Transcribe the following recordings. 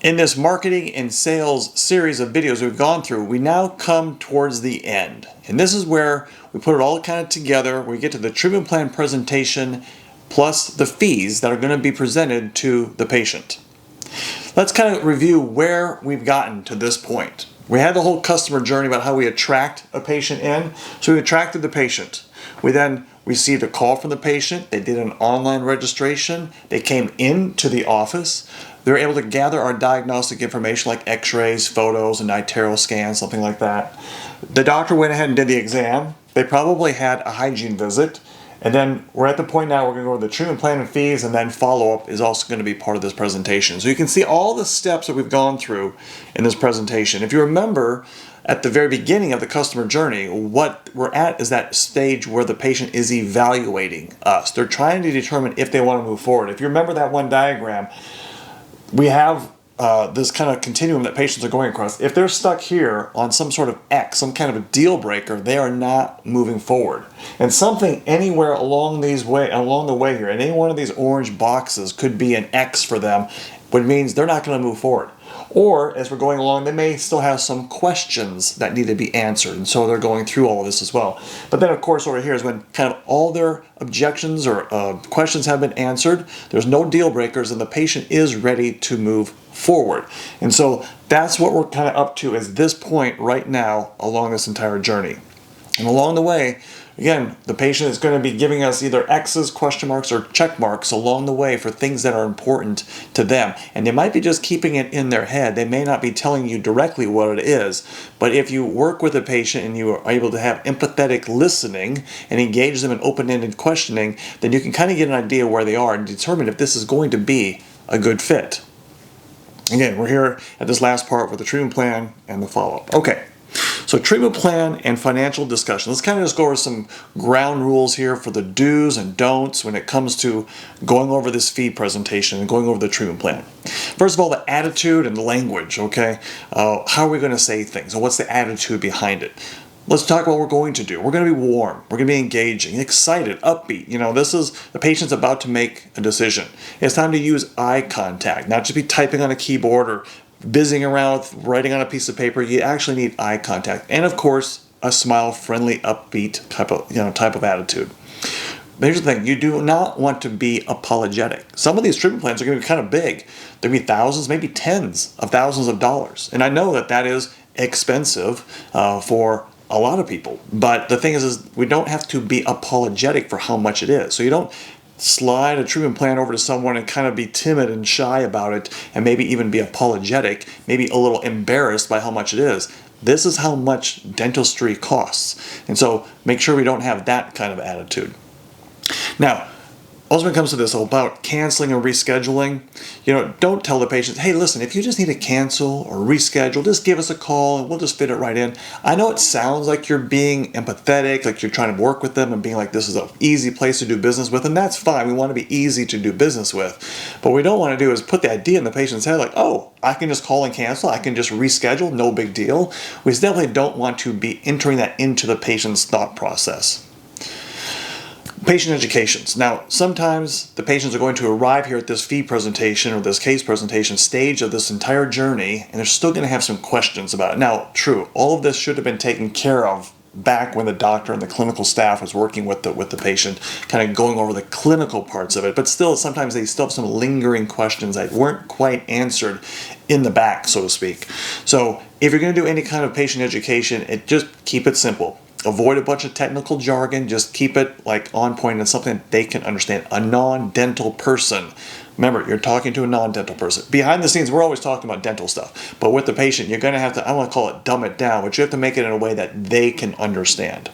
In this marketing and sales series of videos we've gone through, we now come towards the end. And this is where we put it all kind of together. We get to the treatment plan presentation plus the fees that are going to be presented to the patient. Let's kind of review where we've gotten to this point. We had the whole customer journey about how we attract a patient in. So we attracted the patient. We then received a call from the patient. They did an online registration. They came into the office. They were able to gather our diagnostic information like x-rays, photos, and iTero scans, something like that. The doctor went ahead and did the exam. They probably had a hygiene visit. And then we're at the point now we're going to go over the treatment plan and fees, and then follow-up is also going to be part of this presentation. So you can see all the steps that we've gone through in this presentation. If you remember, at the very beginning of the customer journey, what we're at is that stage where the patient is evaluating us. They're trying to determine if they want to move forward. If you remember that one diagram, we have this kind of continuum that patients are going across. If they're stuck here on some sort of X, some kind of a deal breaker, they are not moving forward. And something anywhere along the way here, in any one of these orange boxes, could be an X for them, which means they're not going to move forward. Or, as we're going along, they may still have some questions that need to be answered, and so they're going through all of this as well. But then, of course, over here is when kind of all their objections or questions have been answered, there's no deal breakers, and the patient is ready to move forward. And so that's what we're kind of up to at this point right now along this entire journey. And along the way, again, the patient is going to be giving us either X's, question marks, or check marks along the way for things that are important to them. And they might be just keeping it in their head. They may not be telling you directly what it is. But if you work with a patient and you are able to have empathetic listening and engage them in open-ended questioning, then you can kind of get an idea where they are and determine if this is going to be a good fit. Again, we're here at this last part with the treatment plan and the follow-up. Okay. So treatment plan and financial discussion. Let's kind of just go over some ground rules here for the do's and don'ts when it comes to going over this fee presentation and going over the treatment plan. First of all, the attitude and the language, okay? How are we going to say things and what's the attitude behind it? Let's talk about what we're going to do. We're going to be warm. We're going to be engaging, excited, upbeat. You know, this is the patient's about to make a decision. It's time to use eye contact, not just be typing on a keyboard or busying around with writing on a piece of paper. You actually need eye contact, and of course, a smile, friendly, upbeat type of attitude. Here's the thing: you do not want to be apologetic. Some of these treatment plans are going to be kind of big. There'll be thousands, maybe tens of thousands of dollars, and I know that that is expensive for a lot of people. But the thing is we don't have to be apologetic for how much it is. So you don't slide a treatment plan over to someone and kind of be timid and shy about it and maybe even be apologetic, maybe a little embarrassed by how much it is. This is how much dentistry costs. And so make sure we don't have that kind of attitude. Now, also when it comes to this about canceling or rescheduling, don't tell the patient, hey, listen, if you just need to cancel or reschedule, just give us a call and we'll just fit it right in. I know it sounds like you're being empathetic, like you're trying to work with them and being like this is an easy place to do business with, and that's fine. We want to be easy to do business with. But what we don't want to do is put the idea in the patient's head like, oh, I can just call and cancel. I can just reschedule. No big deal. We definitely don't want to be entering that into the patient's thought process. Patient educations. Now, sometimes the patients are going to arrive here at this fee presentation or this case presentation stage of this entire journey, and they're still going to have some questions about it. Now, true, all of this should have been taken care of back when the doctor and the clinical staff was working with the patient, kind of going over the clinical parts of it. But still, sometimes they still have some lingering questions that weren't quite answered in the back, so to speak. So if you're going to do any kind of patient education, just keep it simple. Avoid a bunch of technical jargon. Just keep it like on point and something that they can understand. A non-dental person. Remember, you're talking to a non-dental person. Behind the scenes, we're always talking about dental stuff. But with the patient, you're going to have to, I want to call it dumb it down, but you have to make it in a way that they can understand.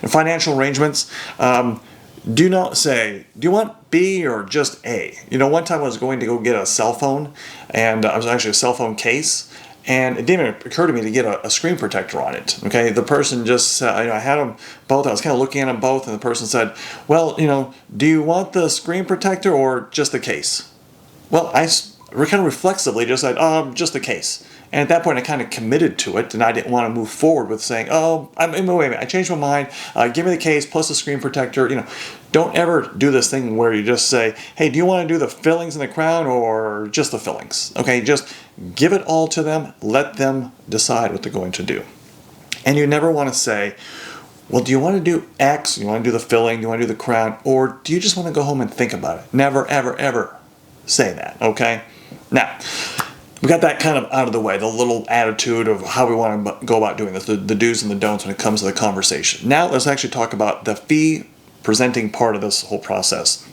And financial arrangements, do not say, do you want B or just A? One time I was going to go get a cell phone, and I was actually a cell phone case. And it didn't even occur to me to get a screen protector on it. Okay, the person just, I had them both. I was kind of looking at them both, and the person said, "Well, do you want the screen protector or just the case?" Well, I kind of reflexively just said, "Just the case." And at that point, I kind of committed to it, and I didn't want to move forward with saying, "Oh, wait a minute, I changed my mind. Give me the case plus the screen protector." Don't ever do this thing where you just say, "Hey, do you want to do the fillings in the crown or just the fillings?" Okay, just give it all to them. Let them decide what they're going to do. And you never want to say, "Well, do you want to do X? Do you want to do the filling? Do you want to do the crown? Or do you just want to go home and think about it?" Never, ever, ever say that, okay? Now, we got that kind of out of the way, the little attitude of how we want to go about doing this, the do's and the don'ts when it comes to the conversation. Now, let's actually talk about the fee presenting part of this whole process.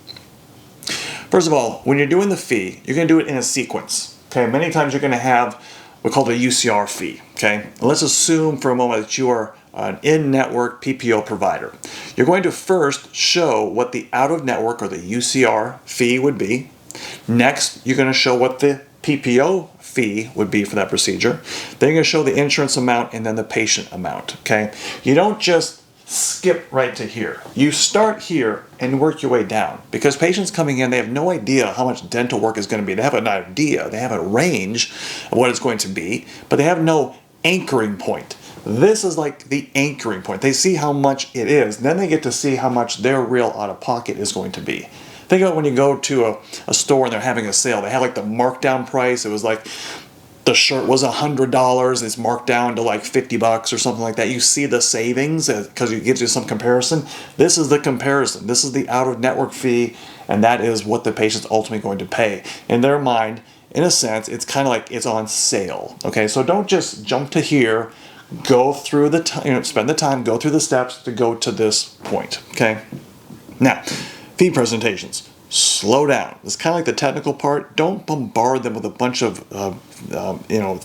First of all, when you're doing the fee, you're going to do it in a sequence, okay? Many times you're going to have what's called a UCR fee, okay? And let's assume for a moment that you are an in-network PPO provider. You're going to first show what the out-of-network or the UCR fee would be. Next, you're going to show what the PPO fee would be for that procedure. Then you're going to show the insurance amount and then the patient amount, okay? You don't just skip right to here. You start here and work your way down, because patients coming in, they have no idea how much dental work is going to be. They have an idea, they have a range of what it's going to be, but they have no anchoring point. This is like the anchoring point. They see how much it is, then they get to see how much their real out-of-pocket is going to be. Think about when you go to a store and they're having a sale. They have like the markdown price. It was like the shirt was $100. It's marked down to like $50 or something like that. You see the savings because it gives you some comparison. This is the comparison. This is the out-of-network fee, and that is what the patient's ultimately going to pay. In their mind, in a sense, it's kind of like it's on sale. Okay, so don't just jump to here. Go through the time. Spend the time. Go through the steps to go to this point. Okay. Now, fee presentations. Slow down. It's kind of like the technical part. Don't bombard them with a bunch of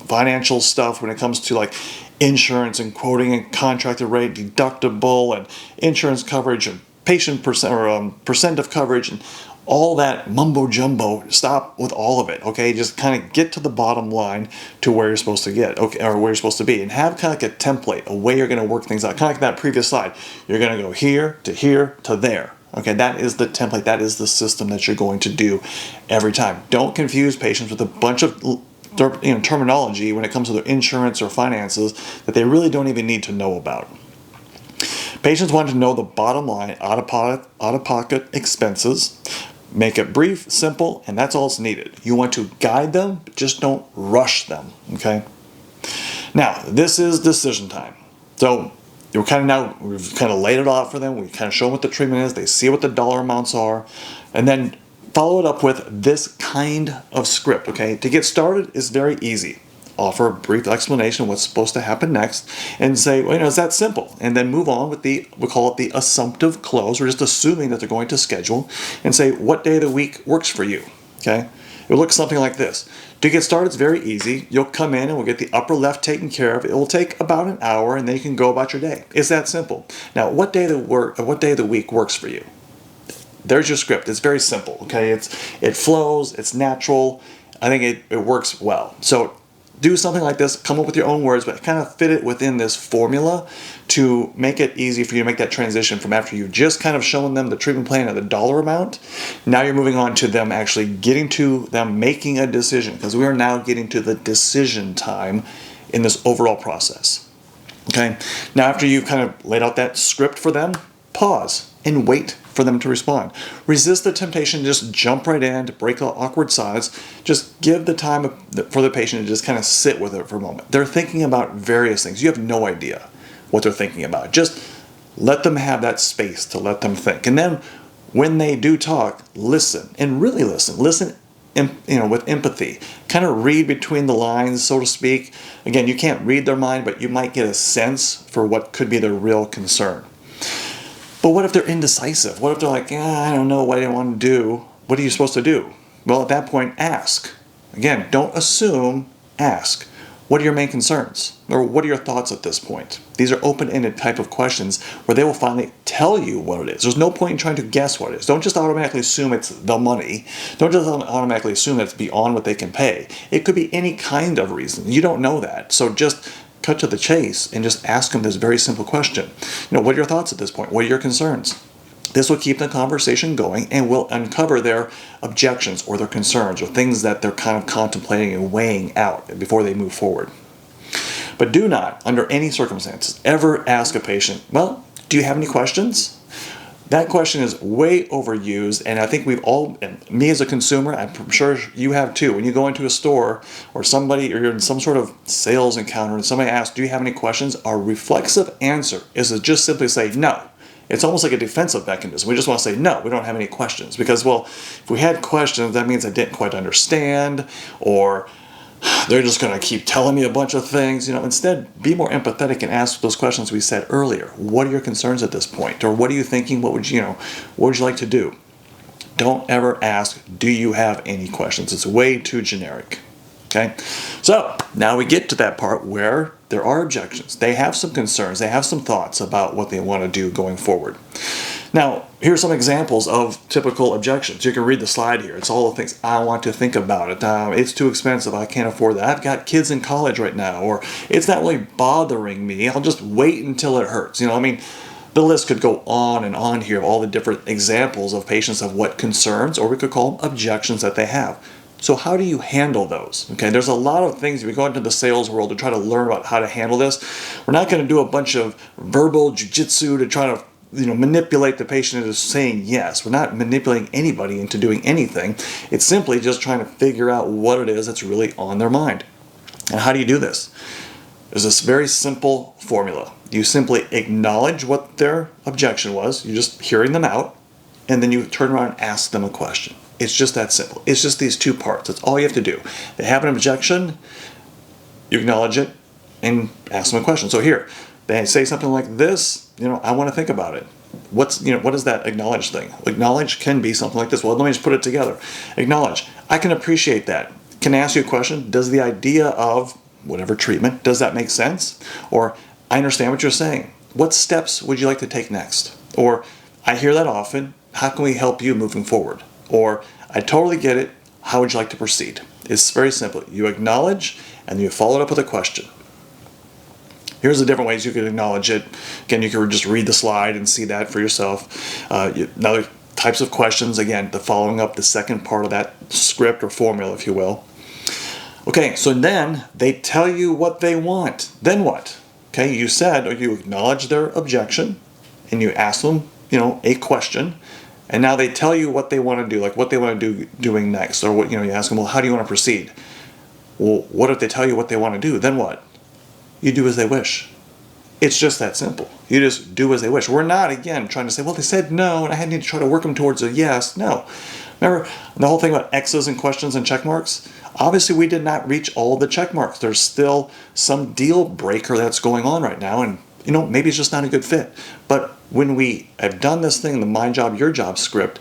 financial stuff when it comes to like insurance and quoting and contracted rate, deductible and insurance coverage and patient percent or percent of coverage and all that mumbo jumbo. Stop with all of it. Okay, just kind of get to the bottom line to where you're supposed to get, okay, or where you're supposed to be, and have kind of like a template, a way you're going to work things out. Kind of like that previous slide. You're going to go here to there. Okay, that is the template. That is the system that you're going to do every time. Don't confuse patients with a bunch of terminology when it comes to their insurance or finances that they really don't even need to know about. Patients want to know the bottom line, out-of-pocket expenses. Make it brief, simple, and that's all it's needed. You want to guide them, but just don't rush them. Okay. Now, this is decision time. So we've kind of laid it out for them. We kind of show them what the treatment is. They see what the dollar amounts are, and then follow it up with this kind of script. Okay, to get started is very easy. Offer a brief explanation of what's supposed to happen next, and say, well, it's that simple. And then move on with we call it the assumptive close. We're just assuming that they're going to schedule, and say what day of the week works for you. Okay, it will look something like this. To get started, it's very easy. You'll come in and we'll get the upper left taken care of. It will take about an hour, and then you can go about your day. It's that simple. Now, what day of the week works for you? There's your script. It's very simple. Okay, it flows. It's natural. I think it works well. So do something like this. Come up with your own words, but kind of fit it within this formula to make it easy for you to make that transition from after you've just kind of shown them the treatment plan and the dollar amount. Now you're moving on to them actually getting to them making a decision, because we are now getting to the decision time in this overall process. Okay. Now after you've kind of laid out that script for them, pause and wait for them to respond. Resist the temptation to just jump right in, to break the awkward silence. Just give the time for the patient to just kind of sit with it for a moment. They're thinking about various things. You have no idea what they're thinking about. Just let them have that space to let them think. And then when they do talk, listen, and really listen. Listen with empathy. Kind of read between the lines, so to speak. Again, you can't read their mind, but you might get a sense for what could be their real concern. But what if they're indecisive? What if they're like, I don't know what I want to do? What are you supposed to do? Well, at that point, ask. Again, don't assume, ask. What are your main concerns? Or what are your thoughts at this point? These are open-ended type of questions where they will finally tell you what it is. There's no point in trying to guess what it is. Don't just automatically assume it's the money. Don't just automatically assume that it's beyond what they can pay. It could be any kind of reason. You don't know that. So just cut to the chase and just ask them this very simple question. What are your thoughts at this point? What are your concerns? This will keep the conversation going and will uncover their objections or their concerns or things that they're kind of contemplating and weighing out before they move forward. But do not, under any circumstances, ever ask a patient, well, do you have any questions? That question is way overused, and I think we've all, and me as a consumer, I'm sure you have too. When you go into a store or you're in some sort of sales encounter and somebody asks, do you have any questions? Our reflexive answer is to just simply say no. It's almost like a defensive mechanism. We just want to say, no, we don't have any questions. Because, well, if we had questions, that means I didn't quite understand, or they're just going to keep telling me a bunch of things. Instead, be more empathetic and ask those questions we said earlier. What are your concerns at this point? Or what are you thinking? What would you like to do? Don't ever ask, do you have any questions? It's way too generic. Okay? So, now we get to that part where there are objections. They have some concerns. They have some thoughts about what they want to do going forward. Now, here's some examples of typical objections. You can read the slide here. It's all the things I want to think about it. It's too expensive. I can't afford that. I've got kids in college right now. Or it's not really bothering me. I'll just wait until it hurts. The list could go on and on here of all the different examples of patients of what concerns, or we could call them objections that they have. So how do you handle those? Okay, there's a lot of things. If we go into the sales world to try to learn about how to handle this, we're not going to do a bunch of verbal jujitsu to try to manipulate the patient into saying yes. We're not manipulating anybody into doing anything. It's simply just trying to figure out what it is that's really on their mind. And how do you do this? There's this very simple formula. You simply acknowledge what their objection was. You're just hearing them out. And then you turn around and ask them a question. It's just that simple. It's just these two parts. That's all you have to do. They have an objection, you acknowledge it, and ask them a question. So here, they say something like this, I want to think about it. What is that acknowledge thing? Acknowledge can be something like this. Well, let me just put it together. Acknowledge. I can appreciate that. Can I ask you a question? Does the idea of whatever treatment, does that make sense? Or, I understand what you're saying. What steps would you like to take next? Or, I hear that often. How can we help you moving forward? Or, I totally get it. How would you like to proceed? It's very simple. You acknowledge and you follow it up with a question. Here's the different ways you could acknowledge it. Again, you can just read the slide and see that for yourself. Another types of questions, again, the following up the second part of that script or formula, if you will. Okay, so then they tell you what they want. Then what? Okay, you said, or you acknowledge their objection and you ask them, a question. And now they tell you what they want to do, like what they want to do doing next. Or what, you ask them, well, how do you want to proceed? Well, what if they tell you what they want to do? Then what? You do as they wish. It's just that simple. You just do as they wish. We're not, again, trying to say, well, they said no, and I had to try to work them towards a yes. No. Remember the whole thing about X's and questions and check marks? Obviously, we did not reach all the check marks. There's still some deal breaker that's going on right now, and maybe it's just not a good fit. But when we have done this thing, the My Job, Your Job script,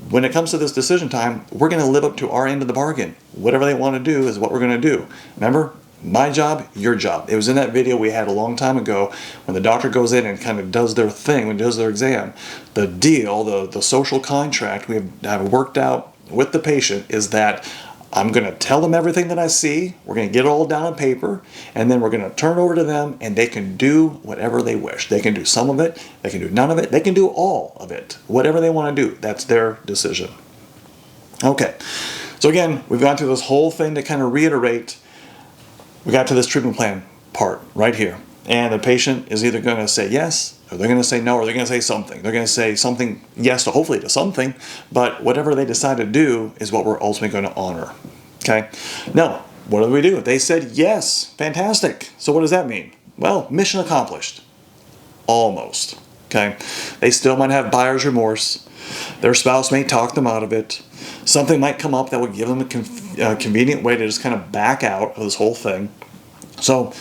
when it comes to this decision time, we're going to live up to our end of the bargain. Whatever they want to do is what we're going to do. Remember? My job, your job. It was in that video we had a long time ago when the doctor goes in and kind of does their thing, when he does their exam. The deal, the social contract we have worked out with the patient is that I'm going to tell them everything that I see. We're going to get it all down on paper, and then we're going to turn it over to them, and they can do whatever they wish. They can do some of it. They can do none of it. They can do all of it. Whatever they want to do, that's their decision. Okay. So again, we've gone through this whole thing to kind of reiterate. We got to this treatment plan part right here. And the patient is either going to say yes, or they're going to say no, or they're going to say something. They're going to say something yes to hopefully to something, but whatever they decide to do is what we're ultimately going to honor. Okay? Now, what do we do? They said yes. Fantastic. So what does that mean? Well, mission accomplished. Almost. Okay? They still might have buyer's remorse. Their spouse may talk them out of it. Something might come up that would give them a convenient way to just kind of back out of this whole thing. So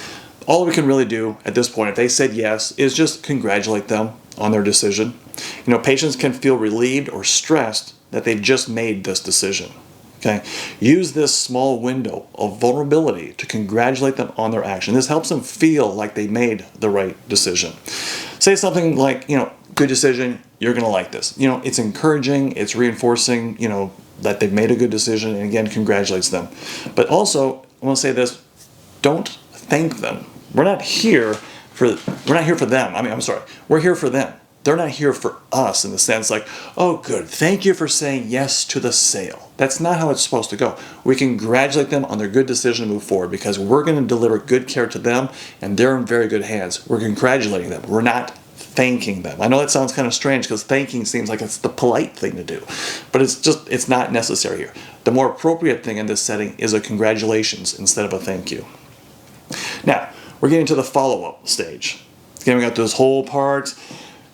all we can really do at this point, if they said yes, is just congratulate them on their decision. Patients can feel relieved or stressed that they've just made this decision. Okay? Use this small window of vulnerability to congratulate them on their action. This helps them feel like they made the right decision. Say something like, good decision, you're going to like this. It's encouraging, it's reinforcing, that they've made a good decision, and again, congratulates them. But also, I want to say this, don't thank them. We're not here for them. We're here for them. They're not here for us in the sense like, oh good, thank you for saying yes to the sale. That's not how it's supposed to go. We congratulate them on their good decision to move forward because we're going to deliver good care to them and they're in very good hands. We're congratulating them. We're not thanking them. I know that sounds kind of strange because thanking seems like it's the polite thing to do, but it's not necessary here. The more appropriate thing in this setting is a congratulations instead of a thank you. Now, we're getting to the follow-up stage. Again, we got this whole part.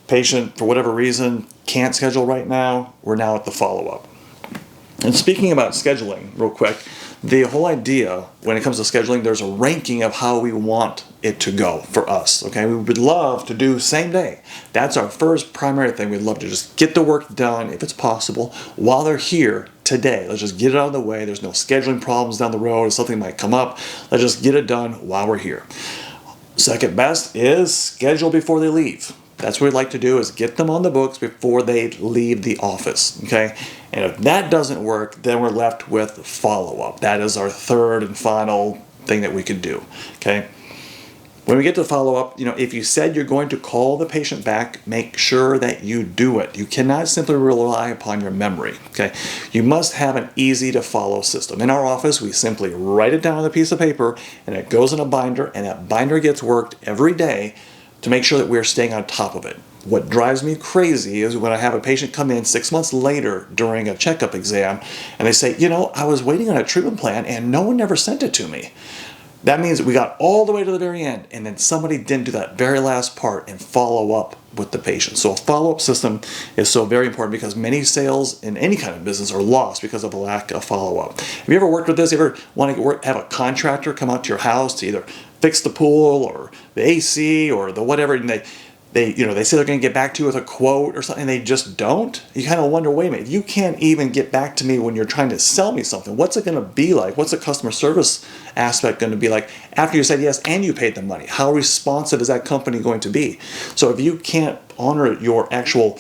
Patient, for whatever reason, can't schedule right now. We're now at the follow-up. And speaking about scheduling, real quick, the whole idea when it comes to scheduling, there's a ranking of how we want it to go for us. Okay, we would love to do same day. That's our first primary thing. We'd love to just get the work done, if it's possible, while they're here today. Let's just get it out of the way. There's no scheduling problems down the road. If something might come up, let's just get it done while we're here. Second best is schedule before they leave. That's what we'd like to do, is get them on the books before they leave the office, okay? And if that doesn't work, then we're left with follow-up. That is our third and final thing that we could do, okay? When we get to follow-up, if you said you're going to call the patient back, make sure that you do it. You cannot simply rely upon your memory, okay? You must have an easy-to-follow system. In our office, we simply write it down on a piece of paper, and it goes in a binder, and that binder gets worked every day to make sure that we're staying on top of it. What drives me crazy is when I have a patient come in 6 months later during a checkup exam, and they say, I was waiting on a treatment plan, and no one ever sent it to me. That means we got all the way to the very end, and then somebody didn't do that very last part and follow up with the patient. So a follow-up system is so very important because many sales in any kind of business are lost because of a lack of follow-up. Have you ever worked with this? You ever want to have a contractor come out to your house to either fix the pool or the AC or the whatever, and they say they're going to get back to you with a quote or something, and they just don't? You kind of wonder, wait a minute, you can't even get back to me when you're trying to sell me something. What's it going to be like? What's the customer service aspect going to be like after you said yes and you paid the money? How responsive is that company going to be? So if you can't honor your actual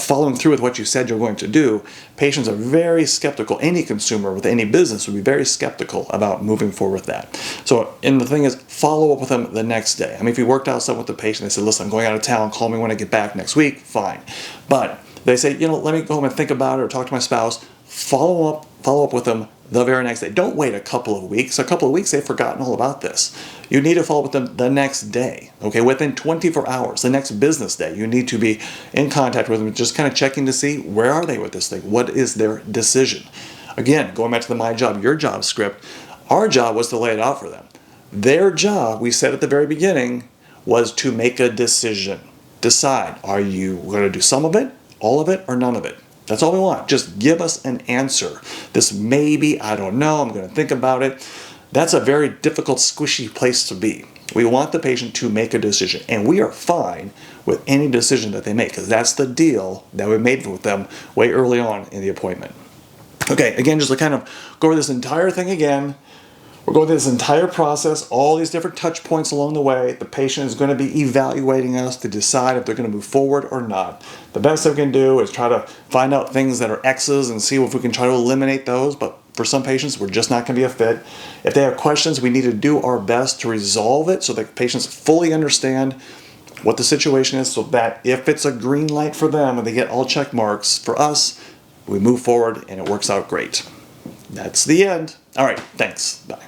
following through with what you said you're going to do, patients are very skeptical. Any consumer with any business would be very skeptical about moving forward with that. So, and the thing is, follow up with them the next day. I mean, if you worked out something with the patient, they said, listen, I'm going out of town, call me when I get back next week, fine. But they say, let me go home and think about it or talk to my spouse, follow up with them the very next day. Don't wait a couple of weeks. A couple of weeks, they've forgotten all about this. You need to follow up with them the next day, okay? Within 24 hours, the next business day, you need to be in contact with them, just kind of checking to see where are they with this thing? What is their decision? Again, going back to the My Job, Your Job script, our job was to lay it out for them. Their job, we said at the very beginning, was to make a decision. Decide, are you going to do some of it, all of it, or none of it? That's all we want. Just give us an answer. This maybe, I don't know, I'm going to think about it. That's a very difficult, squishy place to be. We want the patient to make a decision, and we are fine with any decision that they make because that's the deal that we made with them way early on in the appointment. Okay, again, just to kind of go over this entire thing again. We're going through this entire process, all these different touch points along the way. The patient is going to be evaluating us to decide if they're going to move forward or not. The best that we can do is try to find out things that are X's and see if we can try to eliminate those, but for some patients, we're just not going to be a fit. If they have questions, we need to do our best to resolve it so that patients fully understand what the situation is so that if it's a green light for them and they get all check marks, for us, we move forward and it works out great. That's the end. All right, thanks. Bye.